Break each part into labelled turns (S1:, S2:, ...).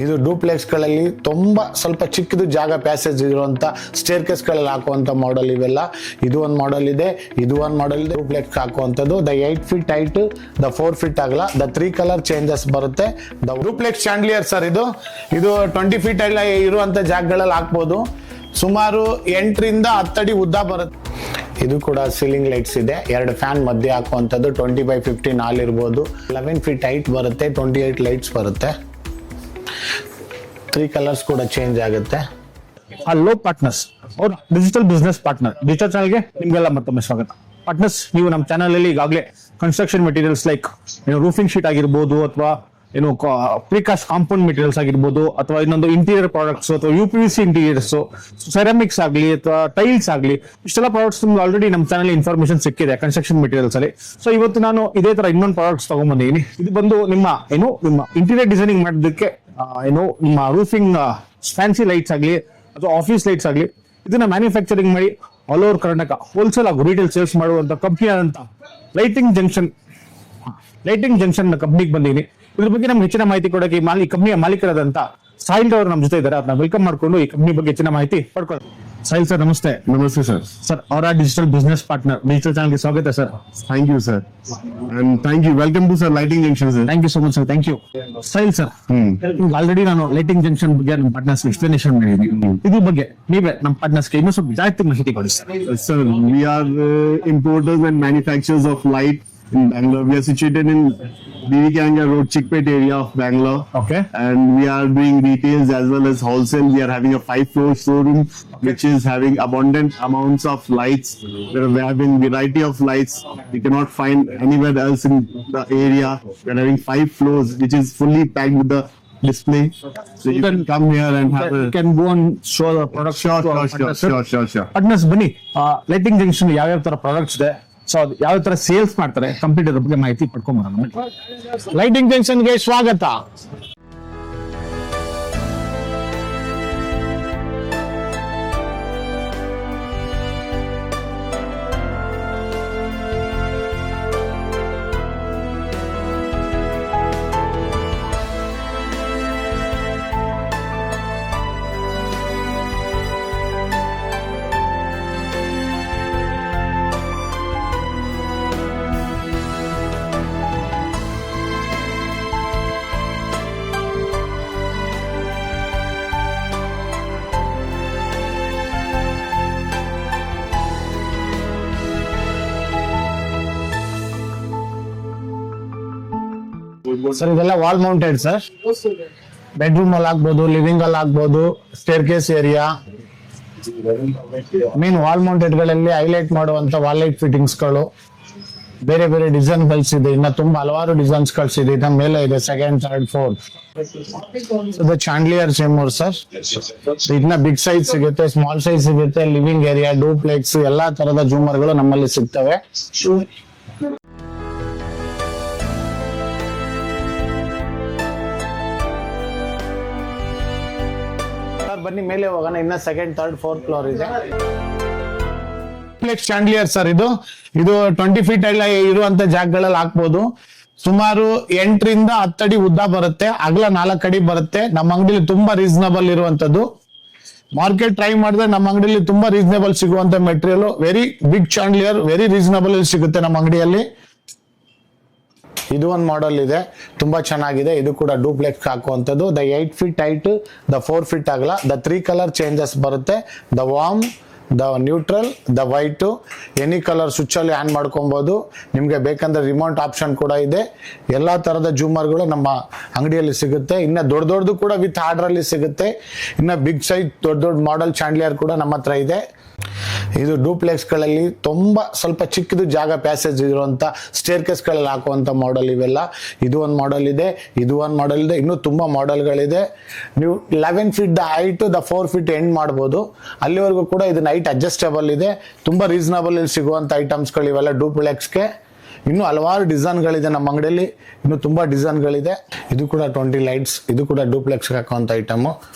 S1: ಇದು ಡೂಪ್ಲೆಕ್ಸ್ಗಳಲ್ಲಿ ತುಂಬ ಸ್ವಲ್ಪ ಚಿಕ್ಕದು ಜಾಗ ಪ್ಯಾಸೇಜ್ ಇರುವಂಥ ಸ್ಟೇರ್ ಕೇಸ್ಗಳಲ್ಲಿ ಹಾಕುವಂಥ ಮಾಡೆಲ್ ಇವೆಲ್ಲ. ಇದು ಒಂದು ಮಾಡೆಲ್ ಇದೆ, ಇದು ಒಂದು ಮಾಡೆಲ್ ಇದೆ. ಡೂಪ್ಲೆಕ್ಸ್ ಹಾಕುವಂಥದ್ದು the 8 feet height, the 4 feet ಆಗಲ್ಲ, ದ 3 ಕಲರ್ ಚೇಂಜಸ್ ಬರುತ್ತೆ. ದ ಡೂಪ್ಲೆಕ್ಸ್ ಚಾಂಡ್ಲಿಯರ್ ಸರ್ ಇದು 20 ಫೀಟ್ ಎಲ್ಲ ಇರುವಂಥ ಜಾಗಗಳಲ್ಲಿ ಹಾಕ್ಬೋದು. ಸುಮಾರು 8 ರಿಂದ 10 ಅಡಿ ಉದ್ದ ಬರುತ್ತೆ. ಇದು ಕೂಡ ಸೀಲಿಂಗ್ ಲೈಟ್ಸ್ ಇದೆ, 2 ಫ್ಯಾನ್ ಮಧ್ಯೆ ಹಾಕುವಂಥದ್ದು. 20x15 ಹಾಲ್ ಇರ್ಬೋದು. 11 ಫೀಟ್ ಹೈಟ್ ಬರುತ್ತೆ, 28 ಲೈಟ್ಸ್ ಬರುತ್ತೆ. 3 ಕಲರ್ಸ್ ಕೂಡ ಚೇಂಜ್ ಆಗುತ್ತೆ.
S2: ಹಲೋ ಪಾರ್ಟ್ನರ್ಸ್, ಅವ್ರ ಡಿಜಿಟಲ್ ಬಿಸ್ನೆಸ್ ಪಾರ್ಟ್ನರ್ ಡಿಜಿಟಲ್ ಚಾನಲ್ಗೆ ನಿಮ್ಗೆಲ್ಲ ಮತ್ತೊಮ್ಮೆ ಸ್ವಾಗತ. ಪಾರ್ಟ್ನರ್ಸ್, ನೀವು ನಮ್ಮ ಚಾನಲ್ ಅಲ್ಲಿ ಈಗಾಗಲೇ construction materials like roofing sheet ಆಗಿರ್ಬೋದು, ಅಥವಾ ಪ್ರಿಕಾಸ್ಟ್ ಕಾಂಪೌಂಡ್ ಮೆಟೀರಿಯಲ್ಸ್ ಆಗಿರ್ಬೋದು, ಅಥವಾ ಇನ್ನೊಂದು ಇಂಟೀರಿಯರ್ ಪ್ರಾಡಕ್ಟ್ಸ್, ಅಥವಾ UPVC ಇಂಟೀರಿಯರ್ಸ್, ಸೆರಾಮಿಕ್ಸ್ ಆಗಲಿ ಅಥವಾ ಟೈಲ್ಸ್ ಆಗಲಿ, ಇಷ್ಟೆಲ್ಲ ಪ್ರಾಡಕ್ಟ್ಸ್ ನಿಮ್ಗೆ ಆಲ್ರೆಡಿ ನಮ್ಮ ಚಾನಲ್ ಇನ್ಫಾರ್ಮೇಶನ್ ಸಿಕ್ಕಿದೆ ಕನ್ಸ್ಟ್ರಕ್ಷನ್ ಮೆಟೀರಿಯಲ್ಸ್ ಅಲ್ಲಿ. ಸೊ ಇವತ್ತು ನಾನು ಇದೇ ತರ ಇನ್ನೊಂದು ಪ್ರಾಡಕ್ಟ್ಸ್ ತಗೊಂಡ್ಬಂದಿದ್ದೀನಿ. ಇದು ಬಂದು ನಿಮ್ಮ ಇಂಟೀರಿಯರ್ ಡಿಸೈನಿಂಗ್ ಮಾಡೋದಕ್ಕೆ ನಿಮ್ಮ ರೂಫಿಂಗ್ ಫ್ಯಾನ್ಸಿ ಲೈಟ್ಸ್ ಆಗಲಿ ಅಥವಾ ಆಫೀಸ್ ಲೈಟ್ಸ್ ಆಗಲಿ, ಇದನ್ನ ಮ್ಯಾನುಫ್ಯಾಕ್ಚರಿಂಗ್ ಮಾಡಿ ಆಲ್ ಓವರ್ ಕರ್ನಾಟಕ ಹೋಲ್ಸೇಲ್ ಹಾಗೂ ರೀಟೇಲ್ ಸೇಲ್ಸ್ ಮಾಡುವಂತ ಕಂಪನಿ ಆದಂತ ಲೈಟಿಂಗ್ ಜಂಕ್ಷನ್ ಕಂಪ್ನಿಗೆ ಬಂದಿದ್ದೀನಿ. ಇದ್ರ ಬಗ್ಗೆ ನಮ್ಗೆ ಹೆಚ್ಚಿನ ಮಾಹಿತಿ ಕೊಡೋಕೆ ಈ ಕಂಪನಿಯ ಮಾಲೀಕರಾದಂತ ಸಾಹಿಲ್ ಅವರು ನಮ್ಮ ಜೊತೆ ಇದ್ದಾರೆ. ಅದನ್ನ ವೆಲ್ಕಮ್ ಮಾಡ್ಕೊಂಡು ಈ ಕಂಪನಿ ಬಗ್ಗೆ ಹೆಚ್ಚಿನ ಮಾಹಿತಿ ಪಡ್ಕೊಳ್ಳೋಣ. ಸಾಹಿಲ್ ಸರ್, ನಮಸ್ತೆ.
S3: ನಮಸ್ತೆ ಸರ್.
S2: ಸರ್, ಅವರ ಡಿಜಿಟಲ್ ಬಿಸ್ನೆಸ್ ಪಾರ್ಟ್ನರ್ ಡಿಜಿಟಲ್ ಚಾನಲ್ಗೆ ಸ್ವಾಗತ ಸರ್.
S3: Thank you sir, and thank you. Welcome to sir Lighting Junction sir.
S2: Thank you so much sir. Thank you. Sahil sir, already ನಾನು ಲೈಟಿಂಗ್ ಜಂಕ್ಷನ್ ಬಗ್ಗೆ ನಮ್ಮ ಪಾರ್ಟ್ನರ್ಸ್ ಎಕ್ಸ್ಪ್ಲನೇಷನ್ ಮಾಡಿದ್ದೀನಿ. ಇದ್ರ ಬಗ್ಗೆ ನೀವೇ ನಮ್ಮ ಪಾರ್ಟ್ನರ್ಸ್ಗೆ ಇನ್ನೂ ಸ್ವಲ್ಪ ಜಾಸ್ತಿ ಮಾಹಿತಿ ಕೊಡಿ sir.
S3: Sir, we are importers and manufacturers of light in Bangalore. We are situated in BVKanga Road, Chickpet area of Bangalore.
S2: Okay.
S3: And we are doing retails as well as wholesale. We are having a 5-floor showroom which is having abundant amounts of lights. We are having variety of lights you cannot find anywhere else in the area. We are having 5 floors which is fully packed with the display. So you can come here and have a...
S2: You can go and show the products.
S3: Sure.
S2: Partners ಬನ್ನಿ, lighting junction ಯಾವ್ಯಾವ ತರ products ಇದೆ, so ಯಾವ ತರ sales ಮಾಡ್ತಾರೆ, complete ಅದ್ರ ಬಗ್ಗೆ ಮಾಹಿತಿ ಪಡ್ಕೊಂಬರೋಣ. ಲೈಟಿಂಗ್ ಜಂಕ್ಷನ್ಗೆ ಸ್ವಾಗತ.
S1: ಸರ್, ಇದೆಲ್ಲ ವಾಲ್ ಮೌಂಟೆಡ್ ಸರ್. ಬೆಡ್ರೂಮ್ ಅಲ್ಲಿ ಆಗ್ಬೋದು, ಲಿವಿಂಗ್ ಅಲ್ಲಿ ಆಗ್ಬೋದು, stair case area, main wall mounted ಗಳಲ್ಲಿ ಹೈಲೈಟ್ ಮಾಡುವಂತ ವಾಲ್ ಲೈಟ್ ಫಿಟ್ಟಿಂಗ್ಸ್ ಗಳು, ಬೇರೆ ಬೇರೆ ಡಿಸೈನ್ ಗಳಿಸ್ ಇದೆ. ಇನ್ನ ತುಂಬಾ ಹಲವಾರು ಡಿಸೈನ್ಸ್ ಗಳಿಸಿದೆ. ಇನ್ನ ಮೇಲೆ ಇದೆ 2nd, 3rd, 4th. ಇದು ಚಾಂಡ್ಲಿಯರ್ ಚೇಂಬರ್ ಸರ್. ಇದನ್ನ ಬಿಗ್ ಸೈಜ್ ಸಿಗುತ್ತೆ, ಸ್ಮಾಲ್ ಸೈಜ್ ಸಿಗುತ್ತೆ, ಲಿವಿಂಗ್ ಏರಿಯಾ, ಡೂಪ್ಲೆಕ್ಸ್ ಎಲ್ಲಾ ತರದ ಜೂಮರ್ ಗಳು ನಮ್ಮಲ್ಲಿ ಸಿಗ್ತವೆ. ಬನ್ನಿ ಮೇಲೆ ಹೋಗೋಣ. ಇನ್ನ 2nd, 3rd, 4th ಫ್ಲೋರ್ ಇದೆ. Duplex chandelier sir. ಇದು 20 ಫೀಟ್ ಎಲ್ಲ ಇರುವಂತ ಜಾಗಗಳಲ್ಲಿ ಹಾಕ್ಬೋದು. ಸುಮಾರು 8 ರಿಂದ 10 ಅಡಿ ಉದ್ದ ಬರುತ್ತೆ, ಅಗಲ 4 ಅಡಿ ಬರುತ್ತೆ. ನಮ್ಮ ಅಂಗಡಿಲಿ ತುಂಬಾ ರೀಸನಬಲ್ ಇರುವಂತದ್ದು. ಮಾರ್ಕೆಟ್ ಟ್ರೈ ಮಾಡಿದ್ರೆ ನಮ್ಮ ಅಂಗಡಿಯಲ್ಲಿ ತುಂಬಾ ರೀಸನಬಲ್ ಸಿಗುವಂತ material. Very big chandelier, very reasonable ಸಿಗುತ್ತೆ ನಮ್ಮ ಅಂಗಡಿಯಲ್ಲಿ. ಇದು ಒಂದು ಮಾಡೆಲ್ ಇದೆ, ತುಂಬಾ ಚೆನ್ನಾಗಿದೆ. ಇದು ಕೂಡ ಡೂಪ್ಲೆಕ್ಸ್ ಹಾಕುವಂಥದ್ದು. The 8 feet height, the 4 feet ಆಗಲ್ಲ, ದ 3 ಕಲರ್ ಚೇಂಜಸ್ ಬರುತ್ತೆ. The warm, the neutral, the white, any colour switch ಅಲ್ಲಿ ಆನ್ ಮಾಡ್ಕೊಬಹುದು. ನಿಮ್ಗೆ ಬೇಕಂದ್ರೆ ರಿಮೋಟ್ ಆಪ್ಷನ್ ಕೂಡ ಇದೆ. ಎಲ್ಲಾ ತರದ ಜೂಮರ್ಗಳು ನಮ್ಮ ಅಂಗಡಿಯಲ್ಲಿ ಸಿಗುತ್ತೆ. ಇನ್ನ ದೊಡ್ಡದು ಕೂಡ ವಿತ್ ಆರ್ಡರ್ ಅಲ್ಲಿ ಸಿಗುತ್ತೆ. ಇನ್ನ ಬಿಗ್ ಸೈಜ್ ದೊಡ್ಡ ಮಾಡೆಲ್ ಚಾಂಡ್ಲಿಯರ್ ಕೂಡ ನಮ್ಮ ಹತ್ರ ಇದೆ. ಇದು ಡೂಪ್ಲೆಕ್ಸ್ ಗಳಲ್ಲಿ ತುಂಬಾ ಸ್ವಲ್ಪ ಚಿಕ್ಕದು ಜಾಗ ಪ್ಯಾಸೇಜ್ ಇರುವಂತ ಸ್ಟೇರ್ ಕೇಸ್ ಗಳಲ್ಲಿ ಹಾಕುವಂತ ಮಾಡೆಲ್ ಇವೆಲ್ಲ. ಇದು ಒಂದು ಮಾಡೆಲ್ ಇದೆ, ಇದು ಒಂದು ಮಾಡೆಲ್ ಇದೆ, ಇನ್ನೂ ತುಂಬಾ ಮಾಡೆಲ್ಗಳಿದೆ. ನೀವು 11 feet the height, the 4 feet end ಮಾಡಬಹುದು. ಅಲ್ಲಿವರೆಗೂ ಕೂಡ ಇದನ್ನ ಹೈಟ್ ಅಡ್ಜಸ್ಟಬಲ್ ಇದೆ. ತುಂಬಾ ರೀಸನಬಲ್ ಇಲ್ಲಿ ಸಿಗುವಂತ ಐಟಮ್ಸ್ ಗಳು ಇವೆಲ್ಲ ಡೂಪ್ಲೆಕ್ಸ್ಗೆ. ಇನ್ನು ಹಲವಾರು ಡಿಸೈನ್ಗಳಿದೆ ನಮ್ಮ ಅಂಗಡಿಯಲ್ಲಿ, ಇನ್ನು ತುಂಬಾ ಡಿಸೈನ್ಗಳಿದೆ. ಇದು ಕೂಡ 20 ಲೈಟ್ಸ್, ಇದು ಕೂಡ ಡೂಪ್ಲೆಕ್ಸ್ ಹಾಕುವಂತ ಐಟಮ್.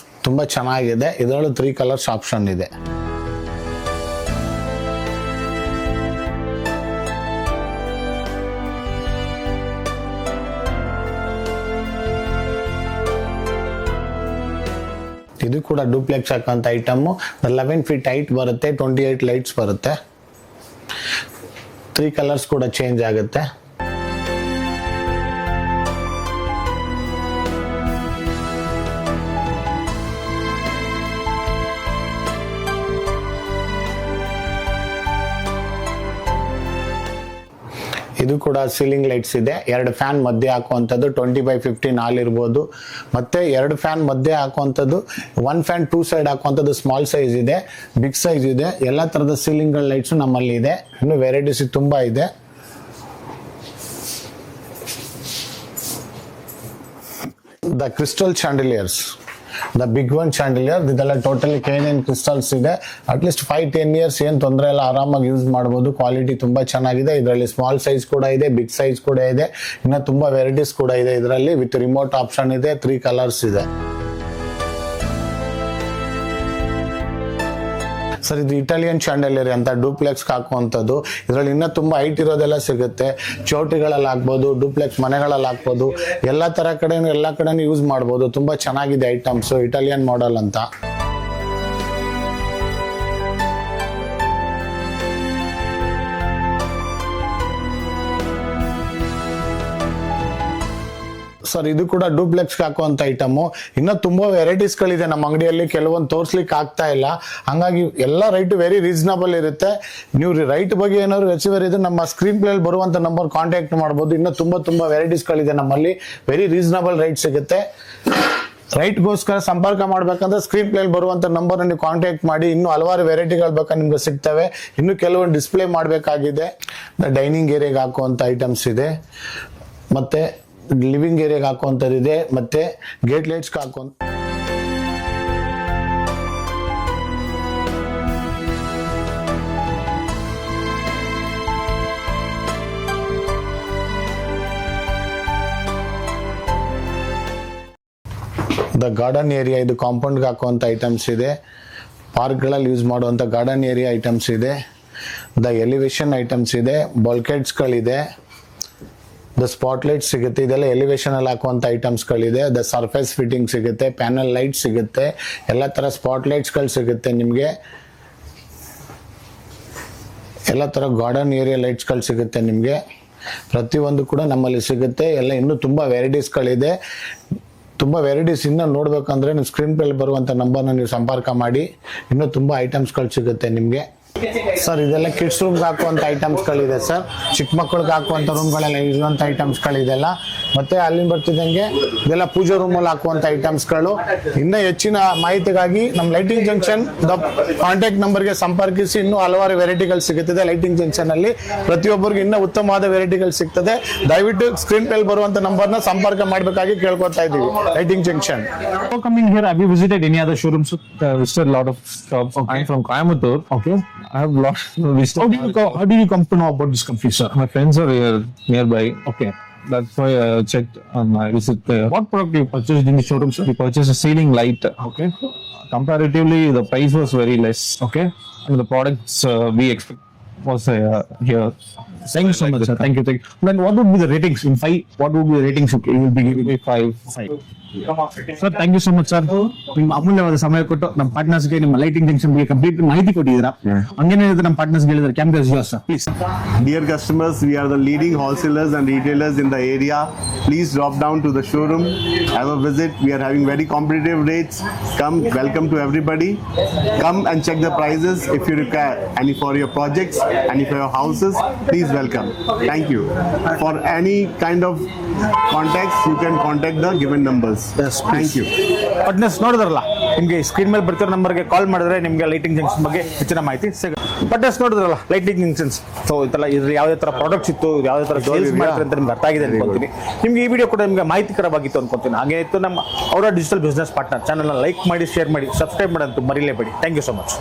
S1: ತುಂಬಾ ಚೆನ್ನಾಗಿದೆ. ಇದರಲ್ಲೂ 3 ಕಲರ್ಸ್ ಆಪ್ಷನ್ ಇದೆ. ಇದು ಕೂಡ ಡೂಪ್ಲೆಕ್ಸ್ ಹಾಕಂತ ಐಟಮ್ 11 ಫೀಟ್ ಹೈಟ್ ಬರುತ್ತೆ, 28 ಲೈಟ್ಸ್ ಬರುತ್ತೆ, 3 ಕಲರ್ಸ್ ಕೂಡ ಚೇಂಜ್ ಆಗುತ್ತೆ. ಇದು ಕೂಡ ಸೀಲಿಂಗ್ ಲೈಟ್ಸ್ ಇದೆ, 2 ಫ್ಯಾನ್ ಮಧ್ಯೆ ಹಾಕುವಂಥದ್ದು 20x15 ಹಾಲ್ ಇರ್ಬೋದು. ಮತ್ತೆ 2 ಫ್ಯಾನ್ ಮಧ್ಯೆ ಹಾಕುವಂಥದ್ದು, 1 ಫ್ಯಾನ್ 2 ಸೈಡ್ ಹಾಕುವಂಥದ್ದು ಸ್ಮಾಲ್ ಸೈಜ್ ಇದೆ, ಬಿಗ್ ಸೈಜ್ ಇದೆ. ಎಲ್ಲ ತರದ ಸೀಲಿಂಗ್ ಲೈಟ್ಸ್ ನಮ್ಮಲ್ಲಿ ಇದೆ. ಇನ್ನು ವೆರೈಟೀಸ್ ತುಂಬಾ ಇದೆ. The crystal chandeliers, the big one chandelier, ಇದೆಲ್ಲ ಟೋಟಲಿ K9 ಕ್ರಿಸ್ಟಲ್ಸ್ ಇದೆ. ಅಟ್ಲೀಸ್ಟ್ 5-10 ಇಯರ್ಸ್ ಏನು ತೊಂದರೆ ಇಲ್ಲ, ಆರಾಮಾಗಿ ಯೂಸ್ ಮಾಡ್ಬೋದು. ಕ್ವಾಲಿಟಿ ತುಂಬಾ ಚೆನ್ನಾಗಿದೆ. ಇದರಲ್ಲಿ ಸ್ಮಾಲ್ ಸೈಜ್ ಕೂಡ ಇದೆ, ಬಿಗ್ ಸೈಜ್ ಕೂಡ ಇದೆ, ಇನ್ನು ತುಂಬಾ ವೆರೈಟೀಸ್ ಕೂಡ ಇದೆ ಇದರಲ್ಲಿ. ವಿತ್ ರಿಮೋಟ್ ಆಪ್ಷನ್ ಇದೆ, 3 ಕಲರ್ಸ್ ಇದೆ. ಸರ್ ಇದು ಇಟಾಲಿಯನ್ ಚಾಂಡಲಿಯರ್ ಅಂತ ಡೂಪ್ಲೆಕ್ಸ್ ಹಾಕುವಂಥದ್ದು. ಇದರಲ್ಲಿ ಇನ್ನೂ ತುಂಬಾ ಹೈಟ್ ಇರೋದೆಲ್ಲ ಸಿಗುತ್ತೆ. ಚೌಟಿಗಳಲ್ಲಿ ಹಾಕ್ಬೋದು, ಡೂಪ್ಲೆಕ್ಸ್ ಮನೆಗಳಲ್ಲಿ ಹಾಕ್ಬೋದು, ಎಲ್ಲ ಕಡೆನೂ ಯೂಸ್ ಮಾಡ್ಬೋದು. ತುಂಬಾ ಚೆನ್ನಾಗಿದೆ ಐಟಮ್ಸ್, ಇಟಾಲಿಯನ್ ಮಾಡೆಲ್ ಅಂತ. ಸರ್ ಇದು ಕೂಡ ಡೂಪ್ಲೆಕ್ಸ್ ಹಾಕುವಂತ ಐಟಮ್. ಇನ್ನೂ ತುಂಬಾ ವೆರೈಟೀಸ್ ಗಳಿದೆ ನಮ್ಮ ಅಂಗಡಿಯಲ್ಲಿ, ಕೆಲವೊಂದು ತೋರ್ಸ್ಲಿಕ್ಕೆ ಆಗ್ತಾ ಇಲ್ಲ. ಹಂಗಾಗಿ ಎಲ್ಲ ರೈಟ್ ವೆರಿ ರೀಸನಬಲ್ ಇರುತ್ತೆ. ನೀವು ರೈಟ್ ಬಗ್ಗೆ ಏನಾದ್ರು ಹೆಚ್ಚುವರಿ ಇದ್ರೆ ನಮ್ಮ ಸ್ಕ್ರೀನ್ ಪ್ಲೇ ಬರುವಂತ ನಂಬರ್ ಕಾಂಟ್ಯಾಕ್ಟ್ ಮಾಡಬಹುದು. ಇನ್ನೂ ತುಂಬಾ ವೆರೈಟೀಸ್ ಗಳಿದೆ ನಮ್ಮಲ್ಲಿ, ವೆರಿ ರೀಸನಬಲ್ ರೈಟ್ ಸಿಗುತ್ತೆ. ರೈಟ್ಗೋಸ್ಕರ ಸಂಪರ್ಕ ಮಾಡ್ಬೇಕಂದ್ರೆ ಸ್ಕ್ರೀನ್ ಪ್ಲೇ ಬರುವಂತ ನಂಬರ್ ನೀವು ಕಾಂಟ್ಯಾಕ್ಟ್ ಮಾಡಿ. ಇನ್ನು ಹಲವಾರು ವೆರೈಟಿಗಳು ಬೇಕಾ ನಿಮ್ಗೆ ಸಿಗ್ತವೆ. ಇನ್ನು ಕೆಲವೊಂದು ಡಿಸ್ಪ್ಲೇ ಮಾಡಬೇಕಾಗಿದೆ. ಡೈನಿಂಗ್ ಏರಿಯಾಗೆ ಹಾಕುವಂತ ಐಟಮ್ಸ್ ಇದೆ, ಮತ್ತೆ ಲಿವಿಂಗ್ ಏರಿಯಾಗೆ ಹಾಕುವಂಥದ್ದು ಇದೆ, ಮತ್ತೆ ಗೇಟ್ ಲೈಟ್ಸ್ ಹಾಕುವಂತ. ದ ಗಾರ್ಡನ್ ಏರಿಯಾ, ಇದು ಕಾಂಪೌಂಡ್ಗೆ ಹಾಕುವಂತ ಐಟಮ್ಸ್ ಇದೆ. ಪಾರ್ಕ್ಗಳಲ್ಲಿ ಯೂಸ್ ಮಾಡುವಂತ ಗಾರ್ಡನ್ ಏರಿಯಾ ಐಟಮ್ಸ್ ಇದೆ. ದ ಎಲಿವೇಶನ್ ಐಟಮ್ಸ್ ಇದೆ, ಬಲ್ಕೆಟ್ಸ್ಗಳಿದೆ, ದ ಸ್ಪಾಟ್ಲೈಟ್ ಸಿಗುತ್ತೆ. ಇದೆಲ್ಲ ಎಲಿವೇಶನ್ ಅಲ್ಲಿ ಹಾಕುವಂತ ಐಟಮ್ಸ್ ಗಳಿದೆ. ದ ಸರ್ಫೇಸ್ ಫಿಟ್ಟಿಂಗ್ ಸಿಗುತ್ತೆ, ಪ್ಯಾನಲ್ ಲೈಟ್ ಸಿಗುತ್ತೆ, ಎಲ್ಲ ತರ ಸ್ಪಾಟ್ಲೈಟ್ಸ್ ಗಳು ಸಿಗುತ್ತೆ ನಿಮ್ಗೆ. ಎಲ್ಲ ತರ ಗಾರ್ಡನ್ ಏರಿಯಾ ಲೈಟ್ಸ್ ಗಳು ಸಿಗುತ್ತೆ ನಿಮ್ಗೆ. ಪ್ರತಿಯೊಂದು ಕೂಡ ನಮ್ಮಲ್ಲಿ ಸಿಗುತ್ತೆ. ಎಲ್ಲ ಇನ್ನೂ ತುಂಬಾ ವೆರೈಟೀಸ್ ಗಳಿದೆ. ತುಂಬಾ ವೆರೈಟೀಸ್ ಇನ್ನ ನೋಡ್ಬೇಕಂದ್ರೆ ನೀವು ಸ್ಕ್ರೀನ್ ಪ್ಲೇ ಬರುವಂತ ನಂಬರ್ನ ನೀವು ಸಂಪರ್ಕ ಮಾಡಿ. ಇನ್ನೂ ತುಂಬಾ ಐಟಮ್ಸ್ ಗಳು ಸಿಗುತ್ತೆ ನಿಮ್ಗೆ. ಸರ್ ಇದೆಲ್ಲ ಕಿಡ್ಸ್ ರೂಮ್ ಹಾಕುವಂತ ಐಟಮ್ಸ್ ಗಳಿದೆ ಸರ್. ಚಿಕ್ಕ ಮಕ್ಕಳಿಗೆ ಹಾಕುವಂತ ರೂಮ್ಗಳೆಲ್ಲ ಇರುವಂತ ಐಟಮ್ಸ್ ಗಳಿದೆಲ್ಲ. ಮತ್ತೆ ಅಲ್ಲಿಂದ ಬರ್ತಿದ್ದಂಗೆ ಇದೆಲ್ಲ ಪೂಜಾ ರೂಮ್ ಅಲ್ಲಿ ಹಾಕುವಂತ ಐಟಮ್ಸ್ ಗಳು. ಇನ್ನ ಹೆಚ್ಚಿನ ಮಾಹಿತಿಗಾಗಿ ನಮ್ಮ ಲೈಟಿಂಗ್ ಜಂಕ್ಷನ್ ಕಾಂಟ್ಯಾಕ್ಟ್ ನಂಬರ್ಗೆ ಸಂಪರ್ಕಿಸಿ. ಇನ್ನೂ ಹಲವಾರು ವೆರೈಟಿಗಳು ಸಿಗುತ್ತದೆ ಲೈಟಿಂಗ್ ಜಂಕ್ಷನ್ ಅಲ್ಲಿ. ಪ್ರತಿಯೊಬ್ಬರಿಗೆ ಇನ್ನೂ ಉತ್ತಮವಾದ ವೆರೈಟಿಗಳು ಸಿಗ್ತದೆ. ದಯವಿಟ್ಟು ಸ್ಕ್ರೀನ್ ಪ್ಲೇ ಬರುವಂತ ನಂಬರ್ನ ಸಂಪರ್ಕ ಮಾಡಬೇಕಾಗಿ ಕೇಳ್ಕೊತಾ ಇದ್ದೀವಿ. Lighting junction.
S2: Coming here, have you visited any other showrooms? Visited a lot of shops. Okay. I'm from Coimbatore. Okay. I have lost. How do you come to know about this company, sir?
S4: My friends are here nearby.
S2: Okay.
S4: That's why I checked on my visit there.
S2: What product you purchased in the showroom, sir?
S4: We purchased a ceiling light.
S2: Okay.
S4: Comparatively, the price was very less.
S2: Okay.
S4: And the products we expect was here.
S2: Thank you so much, sir. Thank you. Then what would be the ratings in 5? What would be the ratings you will be giving?
S4: 5.
S2: Sir thank you so much sir. ನಿಮ್ಮ ಅಮೂಲ್ಯವಾದ ಸಮಯ ಕೊಟ್ಟು ನಮ್ಮ ಪಾರ್ಟ್ನರ್ಸ್ಗೆ ನಿಮ್ಮ lighting Junction ಬಗ್ಗೆ complete ಮಾಹಿತಿ ಕೊಟ್ಟಿದ್ದೀರಾ. ಹಂಗೇನೇ ನಮ್ಮ ಪಾರ್ಟ್ನರ್ಸ್ ಹೇಳಿದ್ರೆ cameras use sir please.
S3: Dear customers, we are the leading wholesalers and retailers in the area. Please drop down to the showroom, have a visit. We are having very competitive rates. Come, welcome to everybody. Come and check the prices. If you require any for your projects, any for your houses, please welcome. Thank you. For any kind of contacts, you can contact the given numbers.
S2: Yes,
S3: thank you.
S2: Partners ನೋಡಿದ್ರಲ್ಲ, ನಿಮಗೆ screen ಮೇಲೆ ಬರ್ತಿರೋ ನಂಬರ್ಗೆ ಕಾಲ್ ಮಾಡಿದ್ರೆ ನಿಮಗೆ lighting Junction ಬಗ್ಗೆ ಹೆಚ್ಚಿನ ಮಾಹಿತಿ ಸಿಗುತ್ತೆ. ಪಾರ್ಟ್ನರ್ಸ್ ನೋಡಿದ್ರಲ್ಲ ಲೈಟಿಂಗ್ ಜಂಕ್ಷನ್ಸ್. ಸೊ ಇದ್ರಲ್ಲಿ ಯಾವುದೇ ತರ ಪ್ರಾಡಕ್ಟ್ಸ್ ಇತ್ತು, ಯಾವುದೇ ತರ ಸೇಲ್ಸ್ ಮಾಡ್ತಾರೆ ಅಂತ ನಿಮ್ಗೆ ಅರ್ಥ ಆಗಿದೆ ಅನ್ಕೊಂತೀನಿ. ನಿಮ್ಗೆ ಈ ವಿಡಿಯೋ ಕೂಡ ನಿಮ್ಗೆ ಮಾಹಿತಿಕರವಾಗಿತ್ತು ಅನ್ಕೊಂತೀನಿ. ಹಾಗೆ ಇತ್ತು ನಮ್ಮ ಅವರ ಡಿಜಿಟಲ್ ಬಿಸ್ನೆಸ್ ಪಾರ್ಟ್ನರ್ ಚಾನಲ್ನ ಲೈಕ್ ಮಾಡಿ, ಶೇರ್ ಮಾಡಿ, ಸಬ್ಸ್ಕ್ರೈಬ್ ಮಾಡೋದು ಮರಿಲೇಬೇಡಿ. Thank you so much.